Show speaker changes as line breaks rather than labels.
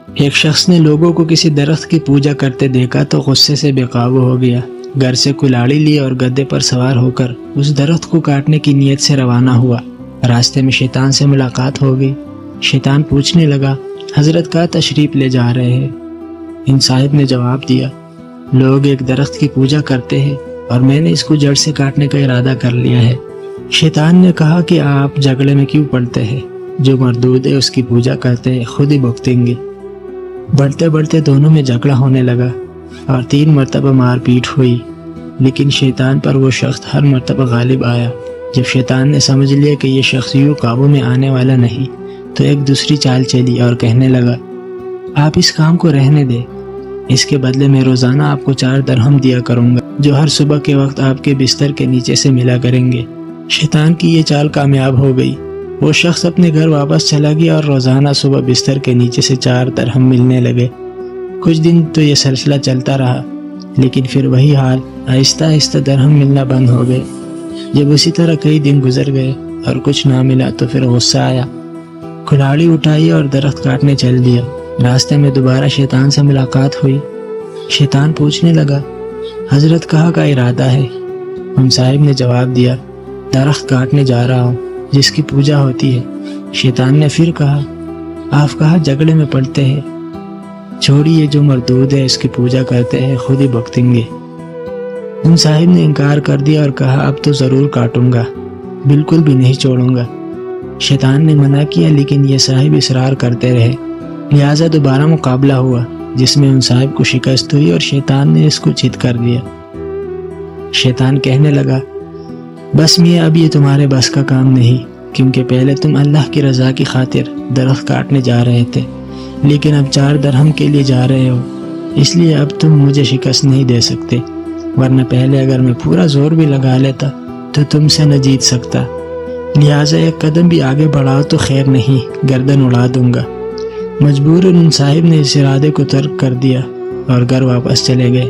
ایک شخص نے لوگوں کو کسی درخت کی پوجا کرتے دیکھا تو غصے سے بے قابو ہو گیا۔ گھر سے کلاڑی لی اور گدھے پر سوار ہو کر اس درخت کو کاٹنے کی نیت سے روانہ ہوا۔ راستے میں شیطان سے ملاقات ہو گئی۔ شیطان پوچھنے لگا، حضرت کہاں تشریف لے جا رہے ہیں؟ ان صاحب نے جواب دیا، لوگ ایک درخت کی پوجا کرتے ہیں اور میں نے اس کو جڑ سے کاٹنے کا ارادہ کر لیا ہے۔ شیطان نے کہا کہ آپ جھگڑے میں کیوں پڑتے ہیں؟ جو مردود ہے اس کی پوجا کرتے ہیں، خود ہی بھگتیں گے۔ بڑھتے بڑھتے دونوں میں جھگڑا ہونے لگا اور 3 مرتبہ مار پیٹ ہوئی، لیکن شیطان پر وہ شخص ہر مرتبہ غالب آیا۔ جب شیطان نے سمجھ لیا کہ یہ شخص یوں قابو میں آنے والا نہیں تو ایک دوسری چال چلی اور کہنے لگا، آپ اس کام کو رہنے دیں، اس کے بدلے میں روزانہ آپ کو 4 درہم دیا کروں گا جو ہر صبح کے وقت آپ کے بستر کے نیچے سے ملا کریں گے۔ شیطان کی یہ چال کامیاب ہو گئی۔ وہ شخص اپنے گھر واپس چلا گیا اور روزانہ صبح بستر کے نیچے سے 4 درہم ملنے لگے۔ کچھ دن تو یہ سلسلہ چلتا رہا، لیکن پھر وہی حال، آہستہ آہستہ درہم ملنا بند ہو گئے۔ جب اسی طرح کئی دن گزر گئے اور کچھ نہ ملا تو پھر غصہ آیا، کلاڑی اٹھائی اور درخت کاٹنے چل دیا۔ راستے میں دوبارہ شیطان سے ملاقات ہوئی۔ شیطان پوچھنے لگا، حضرت کہاں کا ارادہ ہے؟ ان صاحب نے جواب دیا، درخت کاٹنے جا رہا ہوں جس کی پوجا ہوتی ہے۔ شیطان نے پھر کہا، آپ کہاں جھگڑے میں پڑتے ہیں؟ چھوڑیے، جو مردود ہے اس کی پوجا کرتے ہیں، خود ہی بھگتیں گے۔ ان صاحب نے انکار کر دیا اور کہا، اب تو ضرور کاٹوں گا، بالکل بھی نہیں چھوڑوں گا۔ شیطان نے منع کیا لیکن یہ صاحب اصرار کرتے رہے، لہٰذا دوبارہ مقابلہ ہوا جس میں ان صاحب کو شکست ہوئی اور شیطان نے اس کو چت کر دیا۔ شیطان کہنے لگا، بس میاں اب یہ تمہارے بس کا کام نہیں، کیونکہ پہلے تم اللہ کی رضا کی خاطر درخت کاٹنے جا رہے تھے، لیکن اب 4 درہم کے لیے جا رہے ہو، اس لیے اب تم مجھے شکست نہیں دے سکتے، ورنہ پہلے اگر میں پورا زور بھی لگا لیتا تو تم سے نہ جیت سکتا، لہٰذا ایک قدم بھی آگے بڑھاؤ تو خیر نہیں، گردن اڑا دوں گا۔ مجبوراً ان صاحب نے اس ارادے کو ترک کر دیا اور گھر واپس چلے گئے۔